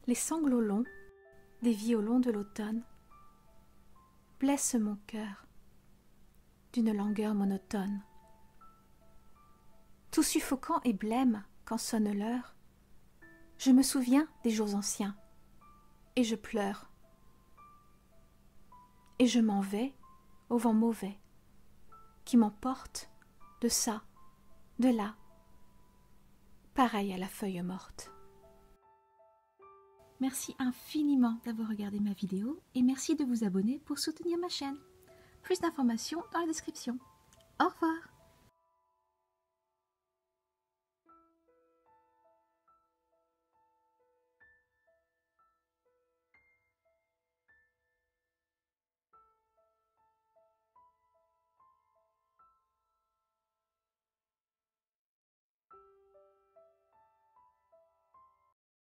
Les sanglots longs des violons de l'automne blessent mon cœur d'une langueur monotone. Tout suffocant et blême quand sonne l'heure, je me souviens des jours anciens, et je pleure. Et je m'en vais au vent mauvais, qui m'emporte de ça, de là, pareil à la feuille morte. Merci infiniment d'avoir regardé ma vidéo et merci de vous abonner pour soutenir ma chaîne. Plus d'informations dans la description. Au revoir!